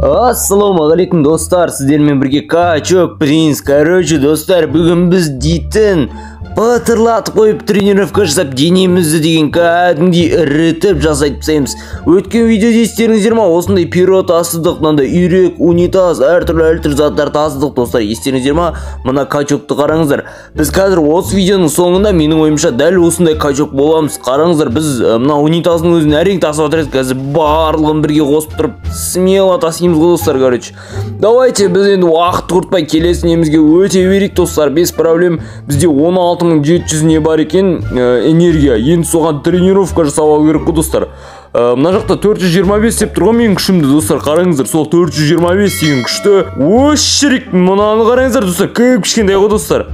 Ассалаумағалейкум достар, сіздермен бірге Качок Принц. Короче, достар, бүгін біз дейтін батырлатып қойып тренировка жасап денемізді деген кәдімгідей ірітіп жасайтып тастаймыз. Өткен видеода естеріңіздер ме? Осындай пиро тасыдық, мынандай үйрек, унитаз, әртүрлі заттар тасыдық достар. Естеріңіздер ме? Мына Качокты қараңыздар. Біз қазір осы видеоның соңында менің ойымша дәл осындай Качок боламыз. Қараңыздар, біз мына унитаздың өзін әрең тасып жатырмыз. Қазір барлығын бірге қосып тұрып смело тасимыз ғой достар. Короче, давайте біз енді уақыт құртпай келесі немізге өте берейік достар. Без проблем. Бізде 16.700 не бар екен энергия. Енді соған тренировка жасап алу керек қой достар. Мына жақта 425 деп тұрған менің күшімді достар. Қараңыздар, сол 425 деген күшті. Өшірік, мұнаны қараңыздар достар. Кішкентай ғой достар.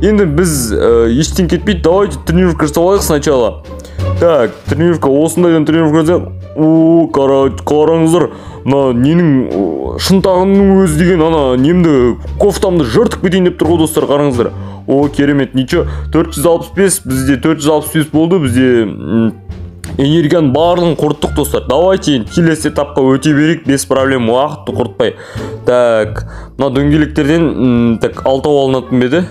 Енді біз ештен кетпейді. Давайте тренировка жасап алайық сначала. Так, тренировка, осындайдан тренировка жасап. Қараңыздар, мына ненің шынтағының өзі деген ана немді кофтамды жыртып кетейін деп тұр ғой достар. Қараңыздар. О, керемет, ничего. 465, бізде 465 болды. Бізде энергияның барлығын құрттық достар. Давайте келесі этапқа өте берейік, без проблем, уақытты құртпай. Так, мына дөңгелектерден так 6 алынатын беді.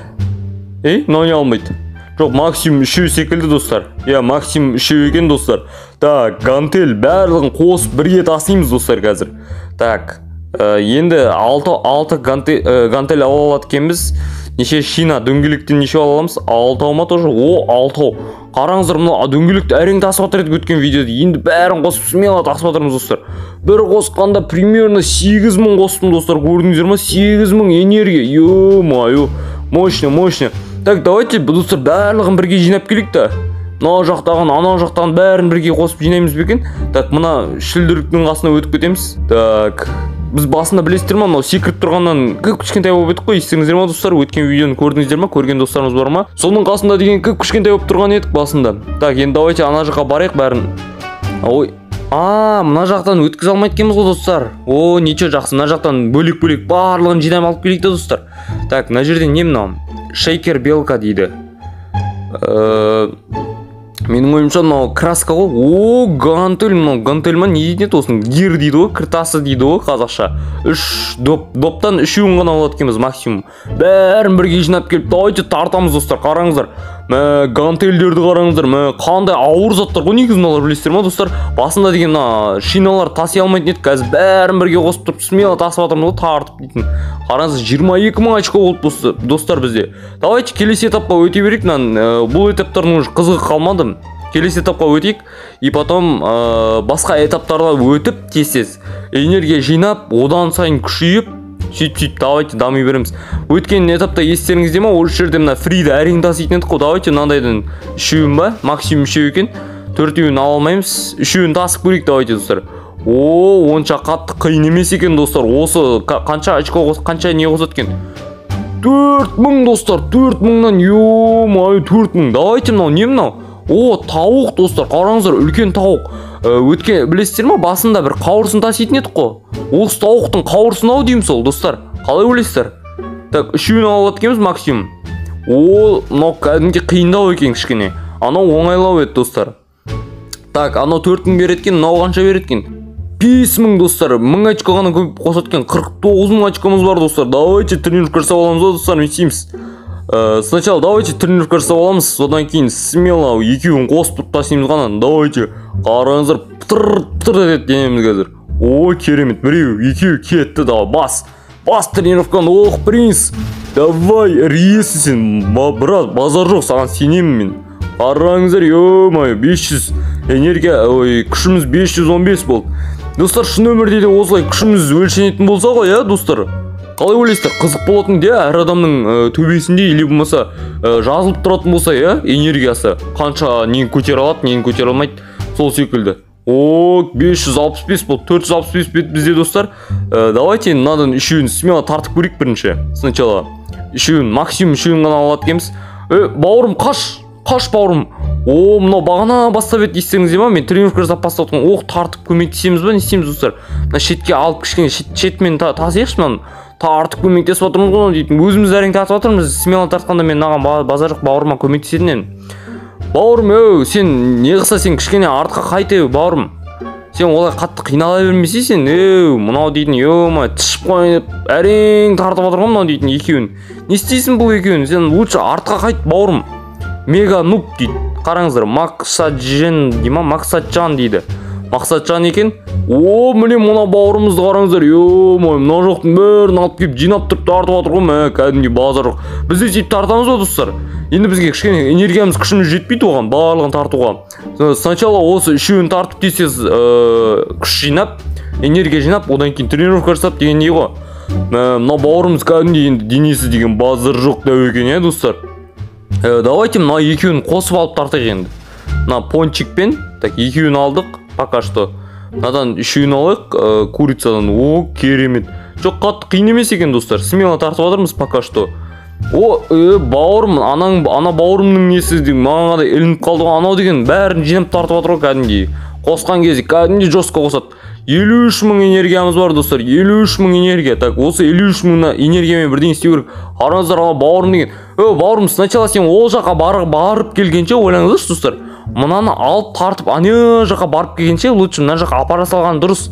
Мынау не алмайды? Жоқ, максимум 3 секілді достар. Максимум 3 екен достар. Так, гантель барлығын қосып бірге тасимыз достар қазір. Так, енді 6 гантель ала алады екенбіз. Неше шина дөңгелектен неше ала аламыз? 6 ма тоже? 6. Қараңыздар, мына дөңгелекті әрең тасып жатыр өткен видеода. Енді бәрін қосып смело тасып жатырмыз достар. Бір қосқанда примерно 8000 қостым достар. Көрдіңіздер ме? 8000 энергия. Ё-моё, мощно. Так, давайте достар барлығын бірге жинап келейік та. Мына жақтаған, ана жақтаған бәрін бірге қосып жинаймыз бекен. Так, мына шілдіріктің қасына өтіп кетеміз. Так, біз басында білесіздер ме, мынау секіріп тұрғаннан кішкентай болып едік қой. Естеріңіздер ме достар? Өткен видеоны көрдіңіздер ме? Көрген достарымыз бар ма? Соның қасында деген кішкентай болып тұрған едік басында. Так, енді давайте ана жаққа барайық бәрін. Ой, мына жақтан өткізе алмайды екенбіз ғой достар. Ничего, жақсы. Мына жақтан бөлек-бөлек барлығын жинап алып келейік те достар. Так, мына жерден не мынау? Шейкер белка дейді. Менің ойымша мынау краска ғой. Гантель, мынау гантель ма не дейді осының? Гир дейді ғой, кіртасы дейді ғой қазақша. 3 доптан 3-ін ғана алады екенбіз максимум. Бәрін бірге жинап келіп, давайте тартамыз достар. Қараңыздар. Гантельдерді қараңыздар. Қандай ауыр заттар ғой негізі мыналар, білесіздер ме достар? Басында деген шиналар таси алмайтын еді. Қазір бәрін бірге қосып тұрып смело тасып жатырмыз ғой, тартып дейтін. Қараңыздар, 22000 очко болды достар бізде. Давайте келесі этапқа өте берейік. Бұл этаптардың уже қызығы қалмады. Келесі этапқа өтейік, и потом басқа этаптарға өтіп тез энергия жинап, одан сайын күшейіп, сөйтіп давайте дами береміз. Өткен этапта естеріңізде ме? Ол жерде мына фриді әрең таситын едік қой. Давайте мынандайдан 3-ін ба? Максимум 3 екен. 4-ін ала алмаймыз. 3-ін тасып көрейік давайте достар. Онша қатты қиын емес екен достар. Осы қанша очко қанша не қосады екен? 4000 достар. 4000-нан ё-моё 4000. Давайте мынау не мынау? Тауық достар, қараңыздар, үлкен тауық. Өткен білесіздер ме? Басында бір қауырсын таситын едік қой. Осы тауықтың қауырсын ау дейміз сол достар. Қалай ойлайсыздар? Так, 3-ін алады екенбіз максимум. Мынау кәдімгі қиындау екен кішкене. Анау оңайлау еді достар. Так, анау 4000 береді екен, мынау қанша береді екен? 5000 достар. 1000 очко ғана қосады екен. 49000 очкомыз бар достар. Давайте тренировка жасап аламыз ғой достар, несейміз. Сначала давайте тренировка жасап аламыз, содан кейін смело екеуін қосып тұрып тасимыз ғана. Давайте қараңыздар, пытыр денеміз қазір. Керемет, біреу, екеу кетті. Давай, бас тренировканы. Принц, давай, рейсі сен, брат, базар жоқ, саған сенемін мен. Қараңыздар, ё-моё, 500 энергия, күшіміз 515 болды. Достар, шын өмірде де осылай күшіміз өлшенетін болса ғой, достар? Қалай ойлайсыздар? Қызық болатын де, әр адамның төбесінде или болмаса жазылып тұратын болса, энергиясы қанша нені көтер алады, нені көтер алмайды, сол секілді. 565 болды, 465 бет бізде достар. Давайте мынадан 3-ін смело тартып көрейік бірінші. Сначала 3-ін, максимум 3-ін ғана алады екенбіз. Бауырым, қаш бауырым. Мынау бағана бастап еді, естеріңізде ме? Мен тренировка жасап бастап отырмын. Тартып көмектесеміз ба, не істейміз достар? Мына шетке алып кішкене шетмен тасиықшы мынаны. Тартып көмектесіп отырмыз ғой дейтін. Өзіміз әрең тартып отырмыз. Смело тартқанда мен маған базар жоқ, бауырыма көмектесетін едім. Бауырым, сен не қылса сен кішкене артқа қайты бауырым. сен олай қатты қинала бермесейсің, мынау дейтін, ема тышып қойып әрең тартып отыр ғой мынау дейтін екеуін. Не істейсің бұл екеуін? Сен лучше артқа қайт бауырым. Мега нуб дейді. Қараңыздар, Максатжан дейді ма? Максатжан дейді. Максатжан екен. Міне мына бауырымызды қараңыздар. Мына жоқтың бәрін алып келіп жинап тұрып тартып отыр ғой. Кәдімгі базар жоқ. Біз де сөйтіп тартамыз ғой достар. Енді бізге кішкене энергиямыз, күшіміз жетпейді оған, барлығын тартуға. Сначала осы үшеуін тартып десеңіз, күш жинап, энергия жинап, одан кейін тренировка жасап деген не ғой. Мына бауырымыз кәдімгі енді денесі деген базар жоқ дәу екен, достар. Давайте мына екеуін қосып алып тартайық енді. Мына пончикпен, так екеуін алдық, пока что. Мынадан үшеуін алайық, курицадан. Керемет. Жоқ, қатты қиын емес екен, достар. Смело тартып жатырмыз пока что. Бауырым, ана бауырымның несі деген маған да ілініп қалды ғой. Анау деген бәрін жинап тартып жатыр ғой кәдімгі. Қосқан кезде кәдімгі жостқа қосады. 53 мың энергиямыз бар, достар. 53 мың энергия. Так, осы 53 мың энергиямен бірден істеу керек. Қараңыздар, ана бауырым деген. Бауырым, сначала сен ол жаққа барып келгенше ойлаңыздаршы, достар. Мынаны алып тартып, ана жаққа барып келгенше лучше мына жаққа апара салған дұрыс.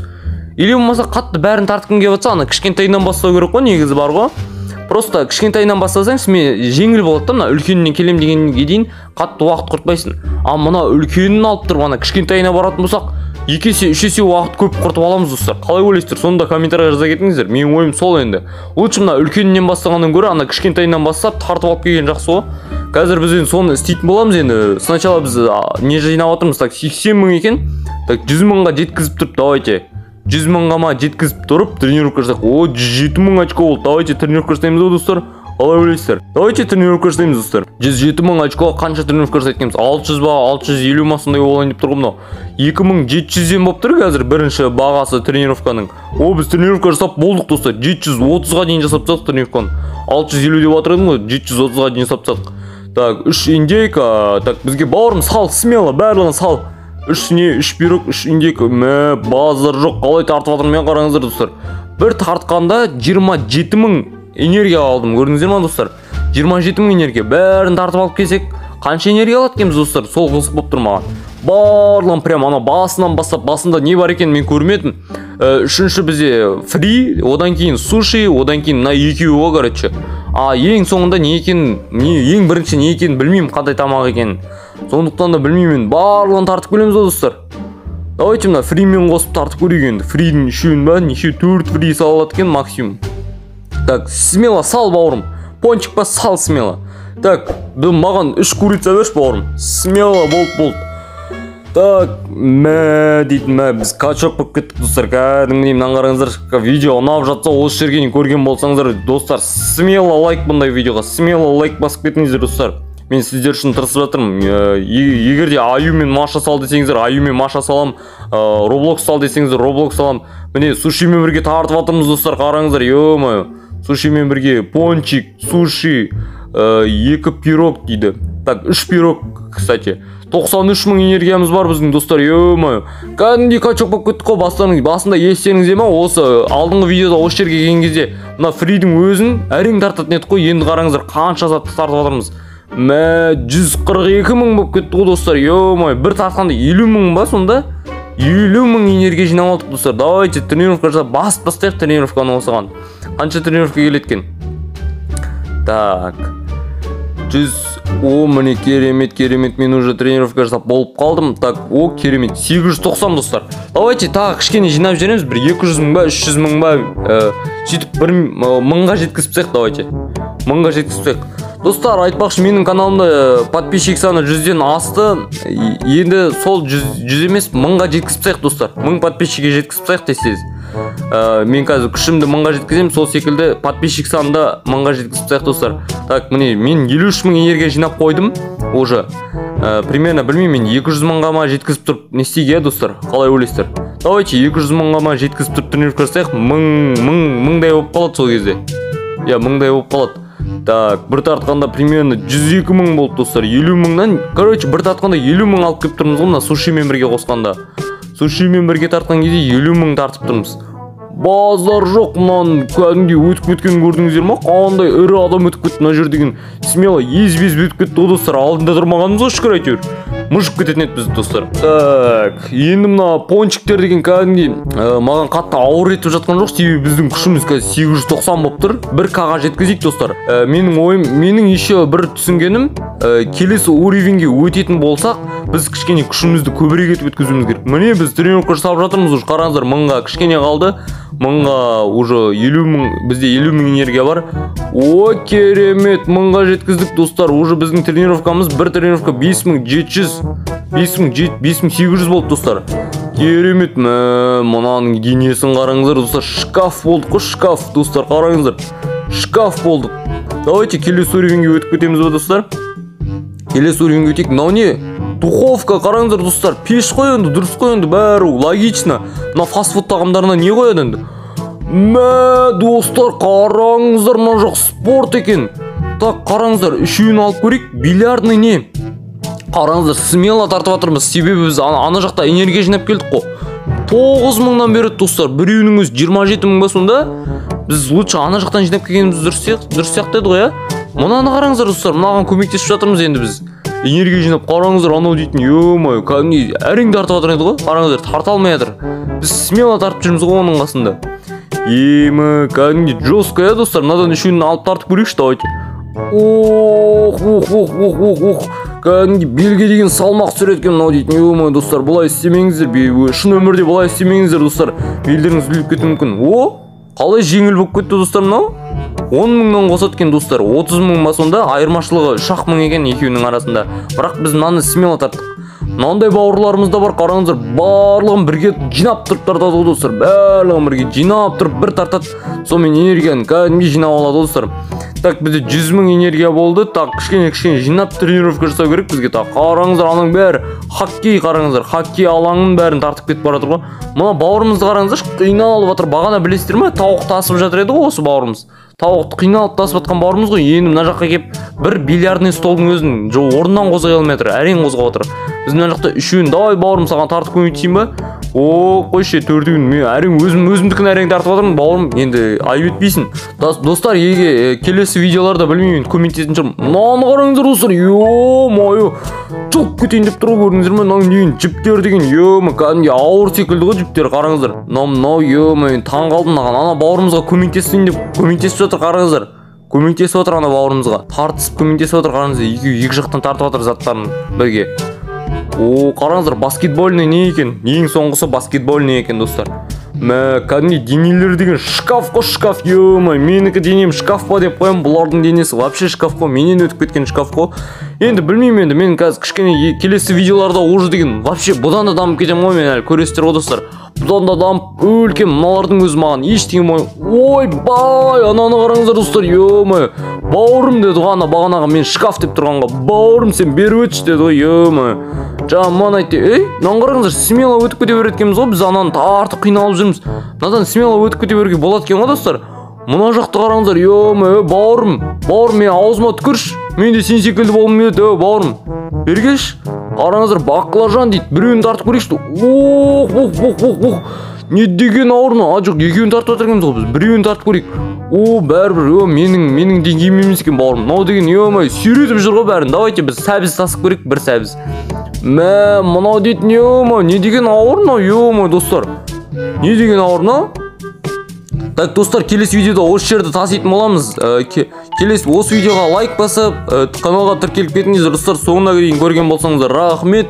Или болмаса қатты бәрін тартқың келіп жатса, ана кішкентайынан бастау керек қой, негізі бар ғой. Просто кішкентайынан бастасаң, сен жеңіл болады да, мына үлкенінен келем дегенге дейін қатты уақыт құртпайсың. Мына үлкенін алып тұрып, ана кішкентайына баратын болсақ, 2 есе 3 есе уақыт көп құртып аламыз, достар. Қалай ойлайсыздар? Соны да комментарийға жаза кетіңіздер. Менің ойым сол енді. Лучше мына үлкенінен бастағаннан гөрі ана кішкентайынан бастап тартып алып келген жақсы ғой. Қазір біз енді соны істейтін боламыз енді. Сначала біз не жинап отырмыз? Так, 80 мың екен. Так, 100 мыңға жеткізіп тұрып, давайте. 100 мыңға ма жеткізіп тұрып тренировка жасақ. 107 мың очко болды. Давайте тренировка жасаймыз ғой, достар. Қалай ойлайсыздар? Давайте тренировка жасаймыз, достар. 107 мың очко қанша тренировка жасайтынымыз? 600 ба, 650 ма сондай болайын деп тұрғым мынау. 2700-ден болып тұр қазір бірінші бағасы тренировканың. Біз тренировка жасап болдық, достар. 730-ға дейін жасап тастадық тренировканы. 650 деп жатыр едім ғой, 730-ға дейін жасап тастадық. Так, 3 индейка. Так, бізге бауырым сал, смело, барлығын сал. 3 пирог, 3 индейка. Базар жоқ, қалай тартып жатырмын мен, қараңыздар, достар. Бір тартқанда 27 мың энергия алдым, көрдіңіздер ма, достар? 27 мың энергия. Бәрін тартып алып келсек, қанша энергия алады екенбіз, достар? Сол қызық болып тұр маған. Барлығын прям ана басынан бастап, басында не бар екенін мен көрмедім. Үшінші бізде фри, одан кейін суши, одан кейін мына екеуі ғой, короче. Ең соңында не екенін, ең бірінші не екенін білмеймін, қандай тамақ екенін. Сондықтан да білмеймін. Барлығын тартып келеміз ғой, достар. Давайте мына фримен қосып тартып көрейік енді. Фридің үшеуін ба, неше 4 фри салады екен максимум. Так, смело сал, бауырым. Пончик па, сал смело. Так, маған 3 курица берші, бауырым. Смело, болды. Так, дейтін, біз качок болып кеттік, достар. Кәдімгідей, мынаны қараңыздар, видео ұнап жатса, осы жерге көрген болсаңыздар, достар, смело лайк бұндай видеоға, смело лайк басып кетіңіздер, достар. Мен сіздер үшін тырысып жатырмын. Егерде Аю мен Маша сал десеңіздер, Аю мен Маша салам. Roblox сал десеңіздер, Roblox салам. Міне, сушимен бірге тартып жатырмыз, достар, қараңыздар. Ё-моё. Сушимен бірге пончик, суши, 2 пирог дейді. Так, 3 пирог, кстати. 93 мың энергиямыз бар біздің, достар. Ё-моё. Кәдімгідей качок болып кеттік қой. Басында естеріңізде ма? Осы алдыңғы видеода осы жерге келген кезде мына фридің өзін әрең тартатын едік қой. Енді қараңыздар, қанша затты тартып жатырмыз. 142 мың болып кетті ғой, достар. Ё-моё, бір тартқанда 50 мың ба сонда? 50 мың энергия жинап алдық, достар. Давайте тренировка жасап басып тастайық тренировканы осыған. Қанша тренировка келеткен? Так. 100. Міне керемет, мен уже тренировка жасап болып қалдым. Так, керемет. 890, достар. Давайте тағы кішкене жинап жібереміз. Бір 200 мың ба, 300 мың ба, сөйтіп 1000-ға жеткізсек, давайте. 1000-ға жеткізсек. Достар, айтпақшы, менің каналымда подписчик саны 100-ден асты. Енді сол 100 емес, 1000-ға жеткізсек, достар. 1000 подписчикке жеткізсек десеңіз. Мен қазір күшімді 1000-ға жеткізем, сол секілді подписчик санында 1000-ға жеткізсек, достар. Так, міне, мен 53 мың энергия жинап қойдым уже. Примерно білмеймін, 200 мыңға ма жеткізіп тұрып не істейге, достар? Қалай ойлайсыздар? Давайте 200 мыңға ма жеткізіп тұрып тренировка жасайық. 1000-дай болып қалады сол кезде. 1000-дай болып қалады. Так, бір тартқанда примерно 102 мың болды, достар. 50 мыңнан, короче, бір тартқанда 50 мың алып кеп тұрмыз ғой, мына сушимен бірге қосқанда. Сушимен бірге тартқан кезде 50 мың тартып тұрмыз. Базар жоқ, мынаны кәдімгідей өтіп кеткен көрдіңіздер ма? Қандай ірі адам өтіп кетті мына жер деген. Смело ез-без өтіп кетті ғой, достар. Алдында тұрмағанымыз ғой, шүкір әйтеуір. мыжып кететін еді біз достар. Так, енді мына пончиктер деген кәдімгідей маған қатты ауыр етіп жатқан жоқ, себебі біздің күшіміз қазір 890 болып тұр. 1К-ға жеткізейік достар. Менің еще бір түсінгенім, келесі уровеньге өтетін болсақ, біз кішкене күшімізді көбірек етіп өткізуіміз керек. Міне біз тренировка жасап жатырмыз, уже қараңыздар, 1000-ға кішкене қалды. 1000-ға уже 50 000, бізде 50 000 энергия бар. О, керемет, 1000-ға жеткіздік достар. Уже біздің тренировкамыз, бір тренировка 5700, 5800 болды достар. Керемет, мынаның денесін қараңыздар достар. Шкаф болдық қой, шкаф достар, қараңыздар. Шкаф болдық. Давайте келесі уровеньге өтіп кетеміз бе достар? Келесі уровеньге өтейік. Мынау не? Духовка, қараңыздар достар. Пеш қой енді, дұрыс қой енді, бәрі логично. Мына фастфуд тағамдарына не қояды енді? Достар, қараңыздар, мына жоқ спорт екен. Так, қараңыздар, үшеуін алып көрейік. Бильярдный не? Қараңыздар, смело тартып жатырмыз, себебі біз ана жақта энергия жинап келдік қой. 9000-нан береді достар. Біреуінің өзі 27 000 ба сонда? Біз лучше ана жақтан жинап келгеніміз дұрыс сияқты еді ғой, Мынаны қараңыздар достар, мынаған көмектесіп жатырмыз енді біз. Энергия жинап, қараңыздар, анау дейтін, ё-мое, кәдімгідей әрең тартып жатыр еді ғой. Қараңыздар, тарта алмай жатыр. Біз смело тартып жүрміз ғой оның қасында. Кәдімгідей жестко, достар. Мынадан үшеуін алып тартып көрейікші, давайте. Кәдімгідей белге деген салмақ түсіреді екен мынау дейтін, ё-мое, достар, бұлай істемеңіздер. Шын өмірде бұлай істемеңіздер, достар. Белдеріңіз үзіліп кетуі мүмкін. Қалай жеңіл болып кетті достар мынау? 10 000-нан қосады екен достар. 30 000 ба сонда, айырмашылығы 3-ақ мың екен екеуінің арасында. Бірақ біз мынаны смело тарттық. Мынандай бауырларымыз да бар, қараңыздар, барлығын бірге жинап тұрып тартады ғой достар. Барлығын бірге жинап тұрып бір тартады. Сонымен энергияны кәдімгідей жинап алады достар. Так, бізде 100 000 энергия болды. Так, кішкене жинап тренировка жасау керек бізге. Так, қараңыздар, аның бәрі хоккей, қараңыздар, хоккей алаңының бәрін тартып кетіп бара жатыр ғой. Мына бауырымызды қараңыздар, қиналып жатыр. Бағана білесіздер ме? Тауық тасып жатыр еді ғой осы бауырымыз. Тауықты қиналып тасып жатқан бауырымыз ғой. Енді мына жаққа келіп бір бильярдный столдың өзін орнынан қозғай алмай жатыр. Әрең қозғап отыр. Біз мына жақта үшеуін, давай бауырым, саған тартып көмектесейін ба? Қойшы, төртеуін мен әрең өзімдікін әрең тартып жатырмын, бауырым. Енді айып етпейсің. Достар, келесі видеоларда білмеймін, комментетін шығармын. Мынаны қараңыздар достар. Ё-мое. Жоқ кетейін деп тұр ғой, көрдіңіздер ме? Мынау деген жіптер деген, ё-мое, кәдімгідей ауыр секілді ғой жіптер, қараңыздар. Мынау, ё-мое, таң қалдым маған. Ана бауырымызға көмектесейін деп көмектесіп жатыр, қараңыздар. Көмектесіп отыр ана бауырымызға. Тартысып көмектесіп отыр, қараңыздар. Екі жақтан тартып отыр заттарын бірге. Қараңыздар, баскетбольный не екен? Ең соңғысы баскетбольный екен достар. Кәдімгідей денелер деген шкаф қой, шкаф, ё-мое, менікі денем шкаф па деп қоям, бұлардың денесі вообще шкаф қой, менен өтіп кеткен шкаф қой. Енді білмеймін, енді мен қазір кішкене келесі видеоларда уже деген вообще бұдан да дамып кетем ғой, мен әлі көресіздер ғой достар. Бұдан да дамып өлкем, мыналардың өзі маған ештеңе ойбай, ананы қараңыздар достар, ё-мое, бауырым деді ғой ана бағанаға, мен шкаф деп тұрғанға, бауырым сен беріп өтші деді ғой, ё-мое. Маған айтты, мынаны қараңыздар, смело өтіп кете береткенбіз ғой, біз ананы тартып қиналып жүрміз. Мынадан смело өтіп кете беруге болады екен ғой достар. Мына жақты қараңыздар, ё-мое, бауырым, мен аузыма түкірші. Мен де сен секілді болғым келеді, бауырым. Бергеш. Қараңыздар, баклажан дейді. Біреуін тартып көрейікші. Не деген ауырны? Жоқ, екеуін тартып отырғанбыз ғой біз. Біреуін тартып көрейік. Бәрібір, менің деңгейім емес екен бауырым. Мынау деген, ё-мое, сүйретіп жүр ғой бәрін. Давайте біз сәбіз тасып көрейік, бір сәбіз. Мынау дейтін, ё-мое, не деген ауырны, ё-мое, достар. Не деген ауырны? Так, достар, келесі видеода осы жерді таситын боламыз. Келесі осы видеоға лайк басып, каналға тіркеліп кетіңіздер достар. Соңына дейін көрген болсаңыздар рахмет.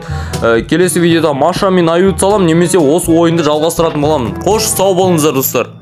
Келесі видеода Маша мен Аюд салам, немесе осы ойынды жалғастыратын боламын. Қош, сау болыңыздар достар.